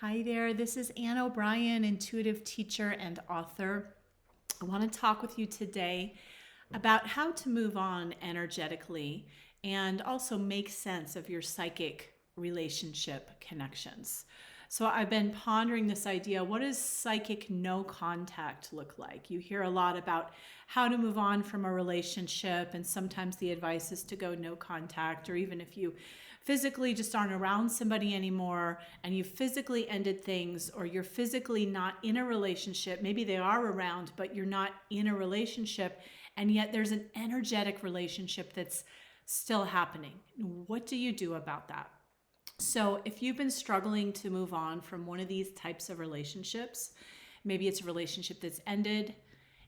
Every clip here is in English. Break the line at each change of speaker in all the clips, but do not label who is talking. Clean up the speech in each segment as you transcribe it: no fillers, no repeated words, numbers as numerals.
Hi there, this is Ann O'Brien, intuitive teacher and author. I want to talk with you today about how to move on energetically and also make sense of your psychic relationship connections. So I've been pondering this idea, what does psychic no contact look like? You hear a lot about how to move on from a relationship, and sometimes the advice is to go no contact, or even if you physically just aren't around somebody anymore and you physically ended things, or you're physically not in a relationship, maybe they are around but you're not in a relationship, and yet there's an energetic relationship that's still happening. What do you do about that? So if you've been struggling to move on from one of these types of relationships, maybe it's a relationship that's ended.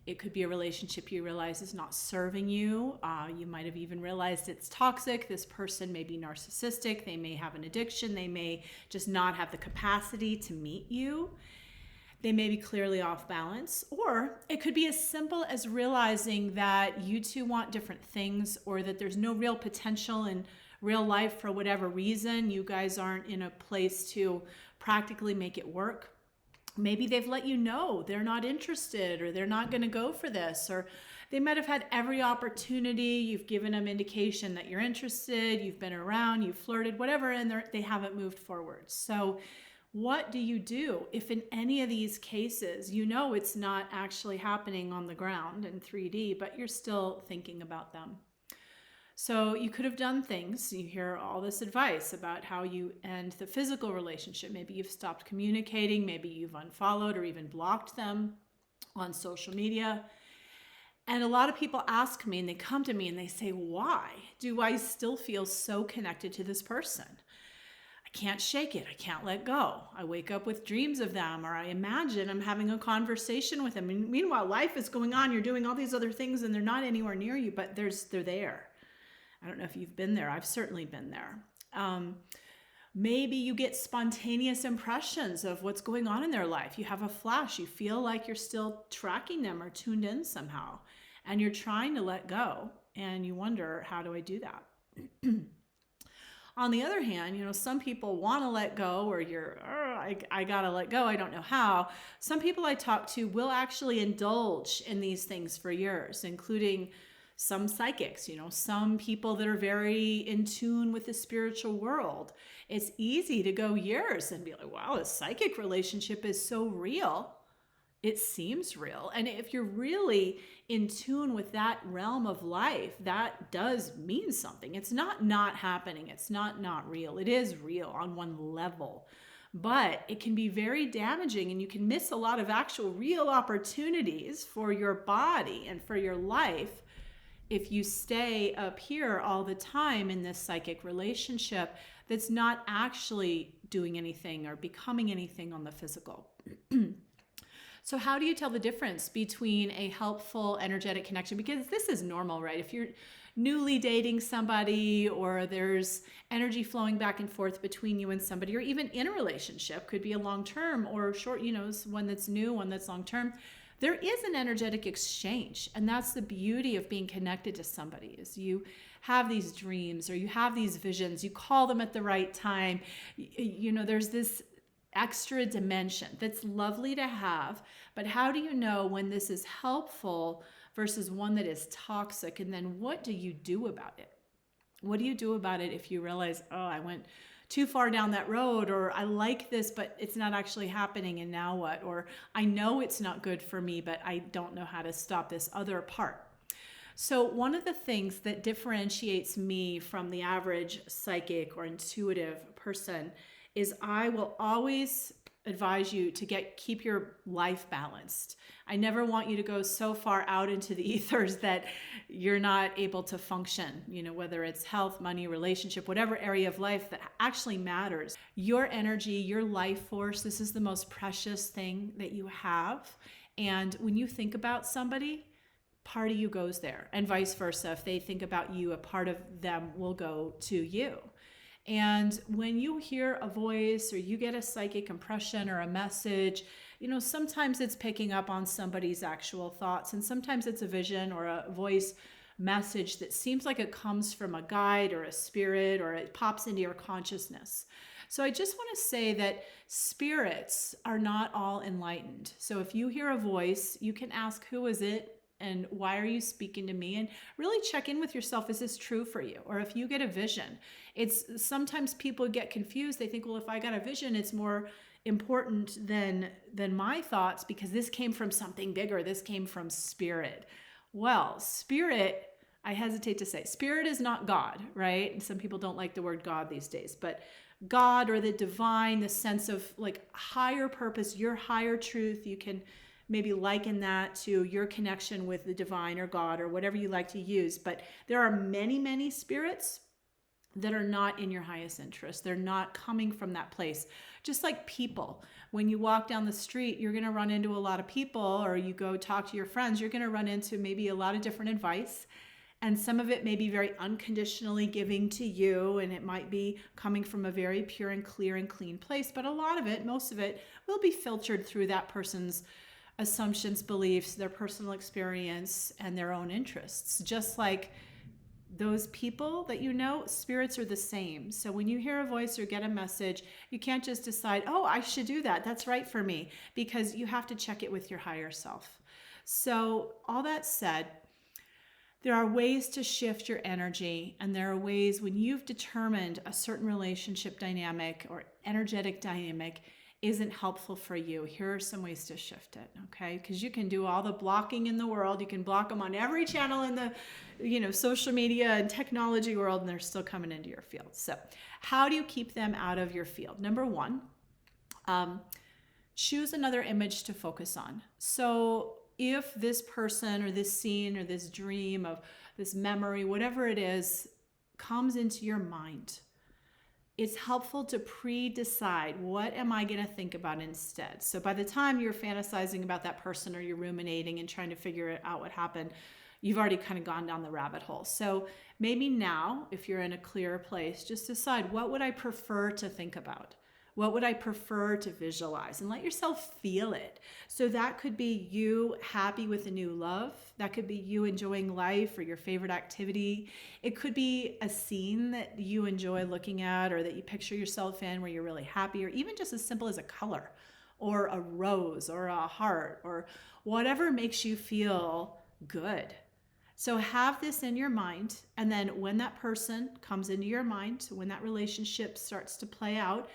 It could be a relationship you realize is not serving you. You might have even realized it's toxic. This person may be narcissistic. They may have an addiction. They may just not have the capacity to meet you. They may be clearly off balance. Or it could be as simple as realizing that you two want different things, or that there's no real potential in real life for whatever reason. You guys aren't in a place to practically make it work. Maybe they've let you know they're not interested, or they're not going to go for this, or they might have had every opportunity. You've given them indication that you're interested, you've been around, you've flirted, whatever, and they haven't moved forward. So what do you do if in any of these cases you know it's not actually happening on the ground in 3D, but you're still thinking about them? So you could have done things. You hear all this advice about how you end the physical relationship. Maybe you've stopped communicating. Maybe you've unfollowed or even blocked them on social media. And a lot of people ask me, and they come to me and they say, why do I still feel so connected to this person? I can't shake it. I can't let go. I wake up with dreams of them, or I imagine I'm having a conversation with them. And meanwhile, life is going on. You're doing all these other things and they're not anywhere near you, but they're there. I don't know if you've been there. I've certainly been there. Maybe you get spontaneous impressions of what's going on in their life. You have a flash. You feel like you're still tracking them or tuned in somehow, and you're trying to let go, and you wonder, how do I do that? On the other hand, some people want to let go, or I got to let go. I don't know how. Some people I talk to will actually indulge in these things for years, including some psychics, some people that are very in tune with the spiritual world. It's easy to go years and be like, wow, this psychic relationship is so real. It seems real. And if you're really in tune with that realm of life, that does mean something. It's not happening. It's not real. It is real on one level. But it can be very damaging, and you can miss a lot of actual real opportunities for your body and for your life if you stay up here all the time in this psychic relationship that's not actually doing anything or becoming anything on the physical. So how do you tell the difference between a helpful energetic connection? Because this is normal, right? If you're newly dating somebody, or there's energy flowing back and forth between you and somebody, or even in a relationship, could be a long-term or short, one that's new, one that's long-term, there is an energetic exchange. And that's the beauty of being connected to somebody, is you have these dreams, or you have these visions, you call them at the right time. There's this extra dimension that's lovely to have. But how do you know when this is helpful versus one that is toxic? And then what do you do about it? What do you do about it if you realize, oh, I went too far down that road, or I like this, but it's not actually happening, and now what? Or I know it's not good for me, but I don't know how to stop this other part. So one of the things that differentiates me from the average psychic or intuitive person is I will always advise you to keep your life balanced. I never want you to go so far out into the ethers that you're not able to function, whether it's health, money, relationship, whatever area of life that actually matters. Your energy, your life force, this is the most precious thing that you have. And when you think about somebody, part of you goes there, and vice versa. If they think about you, a part of them will go to you. And when you hear a voice, or you get a psychic impression or a message, sometimes it's picking up on somebody's actual thoughts, and sometimes it's a vision or a voice message that seems like it comes from a guide or a spirit, or it pops into your consciousness. So I just want to say that spirits are not all enlightened. So if you hear a voice, you can ask, who is it? And why are you speaking to me? And really check in with yourself. Is this true for you? Or if you get a vision, it's sometimes people get confused. They think, well, if I got a vision, it's more important than my thoughts because this came from something bigger. This came from spirit. Well, spirit, I hesitate to say, spirit is not God, right? And some people don't like the word God these days, but God or the divine, the sense of like higher purpose, your higher truth, you can maybe liken that to your connection with the divine or God or whatever you like to use. But there are many, many spirits that are not in your highest interest. They're not coming from that place. Just like people, when you walk down the street, you're going to run into a lot of people, or you go talk to your friends, you're going to run into maybe a lot of different advice. And some of it may be very unconditionally giving to you, and it might be coming from a very pure and clear and clean place. But a lot of it, most of it, will be filtered through that person's assumptions, beliefs, their personal experience, and their own interests. Just like those people that you know, spirits are the same. So when you hear a voice or get a message, you can't just decide, oh, I should do that. That's right for me, because you have to check it with your higher self. So all that said, there are ways to shift your energy, and there are ways when you've determined a certain relationship dynamic or energetic dynamic isn't helpful for you. Here are some ways to shift it, okay? Because you can do all the blocking in the world. You can block them on every channel in the, social media and technology world, and they're still coming into your field. So how do you keep them out of your field? Number one, choose another image to focus on. So if this person or this scene or this dream of this memory, whatever it is, comes into your mind, it's helpful to pre-decide, what am I going to think about instead? So by the time you're fantasizing about that person or you're ruminating and trying to figure out what happened, you've already kind of gone down the rabbit hole. So maybe now, if you're in a clearer place, just decide, what would I prefer to think about? What would I prefer to visualize? And let yourself feel it. So that could be you happy with a new love. That could be you enjoying life or your favorite activity. It could be a scene that you enjoy looking at or that you picture yourself in where you're really happy, or even just as simple as a color or a rose or a heart or whatever makes you feel good. So have this in your mind, and then when that person comes into your mind, when that relationship starts to play out,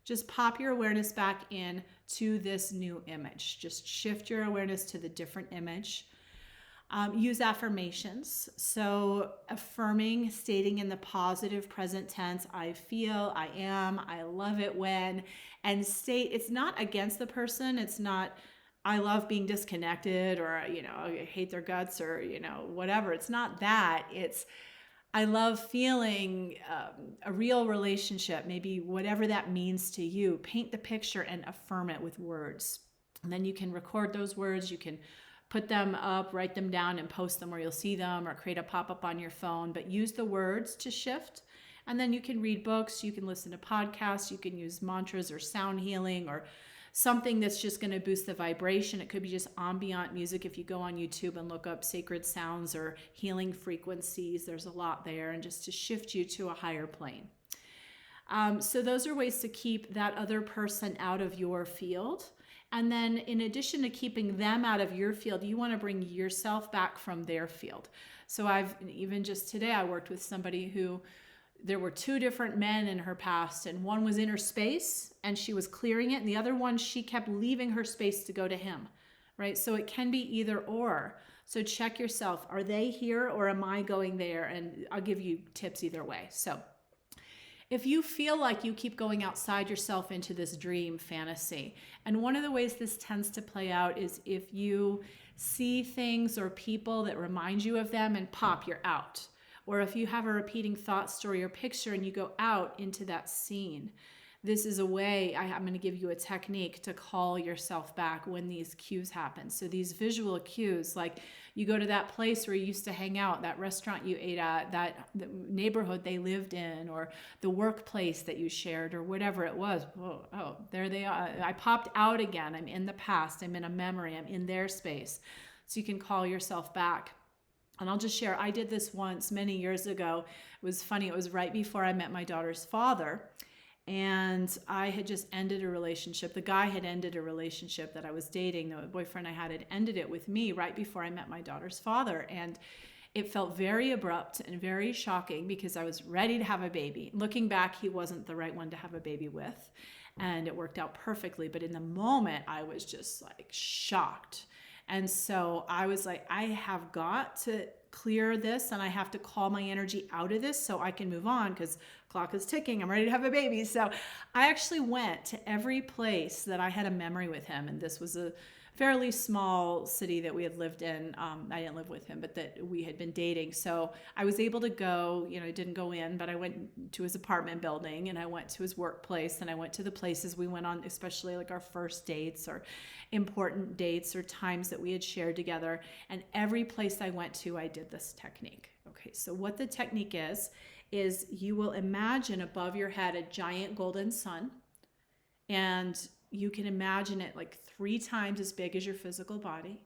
just pop your awareness back in to this new image. Just shift your awareness to the different image. Use affirmations. So affirming, stating in the positive present tense, I feel, I am, I love it when, and state, it's not against the person. It's not, I love being disconnected, or, I hate their guts, or, whatever. It's not that. It's, I love feeling a real relationship, maybe whatever that means to you. Paint the picture and affirm it with words. And then you can record those words. You can put them up, write them down, and post them where you'll see them, or create a pop-up on your phone. But use the words to shift. And then you can read books. You can listen to podcasts. You can use mantras or sound healing or something that's just going to boost the vibration. It could be just ambient music. If you go on YouTube and look up sacred sounds or healing frequencies, there's a lot there, and just to shift you to a higher plane. So those are ways to keep that other person out of your field. And then in addition to keeping them out of your field, you want to bring yourself back from their field. So even just today, I worked with somebody who, there were two different men in her past, and one was in her space and she was clearing it, and the other one, she kept leaving her space to go to him, right? So it can be either or. So check yourself. Are they here or am I going there? And I'll give you tips either way. So if you feel like you keep going outside yourself into this dream fantasy, and one of the ways this tends to play out is if you see things or people that remind you of them and pop, you're out. Or if you have a repeating thought, story, or picture and you go out into that scene, this is a way, I'm going to give you a technique to call yourself back when these cues happen. So these visual cues, like you go to that place where you used to hang out, that restaurant you ate at, the neighborhood they lived in, or the workplace that you shared, or whatever it was. Oh, there they are. I popped out again. I'm in the past. I'm in a memory. I'm in their space. So you can call yourself back. And I'll just share, I did this once many years ago. It was funny. It was right before I met my daughter's father. And I had just ended a relationship. The guy had ended a relationship that I was dating. The boyfriend I had ended it with me right before I met my daughter's father. And it felt very abrupt and very shocking because I was ready to have a baby. Looking back, he wasn't the right one to have a baby with. And it worked out perfectly. But in the moment, I was just like shocked. And so I was like, I have got to clear this and I have to call my energy out of this so I can move on because clock is ticking. I'm ready to have a baby. So I actually went to every place that I had a memory with him. And this was a fairly small city that we had lived in. I didn't live with him, but that we had been dating. So I was able to go, I didn't go in, but I went to his apartment building and I went to his workplace and I went to the places we went on, especially like our first dates or important dates or times that we had shared together. And every place I went to, I did this technique. Okay, so what the technique is you will imagine above your head a giant golden sun, and you can imagine it like 3 times as big as your physical body.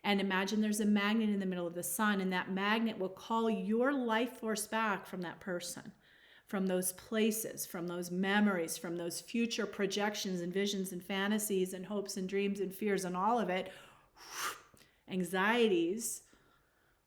And imagine there's a magnet in the middle of the sun, and that magnet will call your life force back from that person, from those places, from those memories, from those future projections and visions and fantasies and hopes and dreams and fears and all of it, anxieties.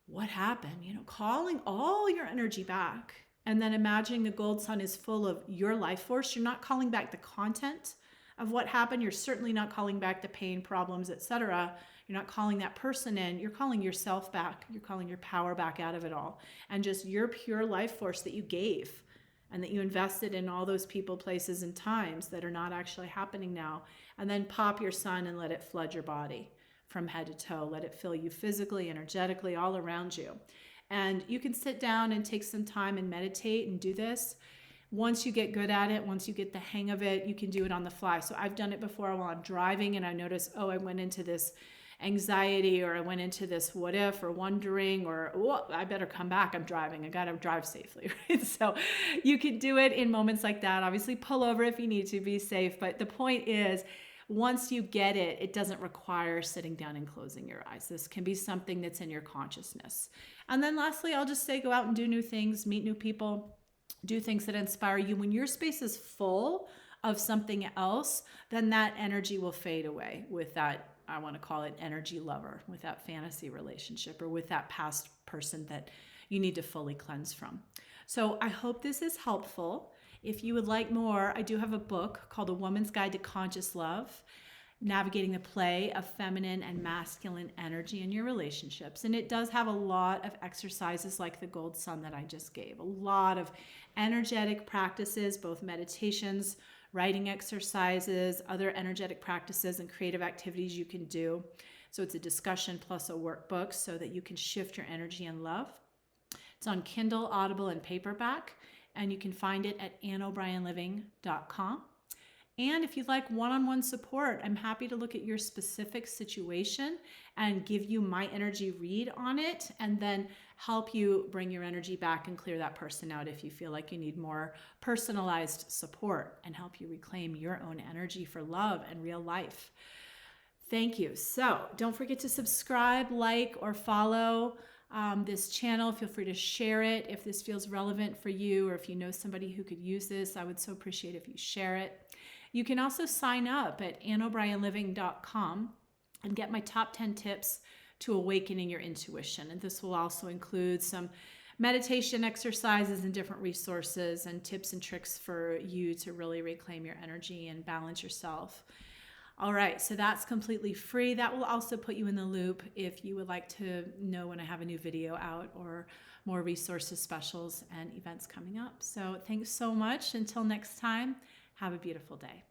What happened? Calling all your energy back. And then imagining the gold sun is full of your life force. You're not calling back the content of what happened. You're certainly not calling back the pain, problems, etc. You're not calling that person in. You're calling yourself back. You're calling your power back out of it all. And just your pure life force that you gave and that you invested in all those people, places, and times that are not actually happening now. And then pop your sun and let it flood your body from head to toe. Let it fill you physically, energetically, all around you. And you can sit down and take some time and meditate and do this. Once you get good at it, once you get the hang of it, you can do it on the fly. So I've done it before while I'm driving and I notice, I went into this anxiety or I went into this what if or wondering or, I better come back. I'm driving. I got to drive safely. Right? So you can do it in moments like that. Obviously pull over if you need to, be safe. But the point is, once you get it, it doesn't require sitting down and closing your eyes. This can be something that's in your consciousness. And then lastly, I'll just say go out and do new things, meet new people, do things that inspire you. When your space is full of something else, then that energy will fade away with that, I want to call it energy lover, with that fantasy relationship or with that past person that you need to fully cleanse from. So I hope this is helpful. If you would like more, I do have a book called A Woman's Guide to Conscious Love, Navigating the Play of Feminine and Masculine Energy in Your Relationships. And it does have a lot of exercises like the gold sun that I just gave, a lot of energetic practices, both meditations, writing exercises, other energetic practices and creative activities you can do. So it's a discussion plus a workbook so that you can shift your energy and love. It's on Kindle, Audible, and paperback. And you can find it at AnnO'BrienLiving.com. And if you'd like one-on-one support, I'm happy to look at your specific situation and give you my energy read on it and then help you bring your energy back and clear that person out if you feel like you need more personalized support and help you reclaim your own energy for love and real life. Thank you. So don't forget to subscribe, like, or follow this channel. Feel free to share it if this feels relevant for you or if you know somebody who could use this. I would so appreciate if you share it. You can also sign up at AnnO'BrienLiving.com and get my top 10 tips to awakening your intuition. And this will also include some meditation exercises and different resources and tips and tricks for you to really reclaim your energy and balance yourself. All right, so that's completely free. That will also put you in the loop if you would like to know when I have a new video out or more resources, specials, and events coming up. So thanks so much. Until next time, have a beautiful day.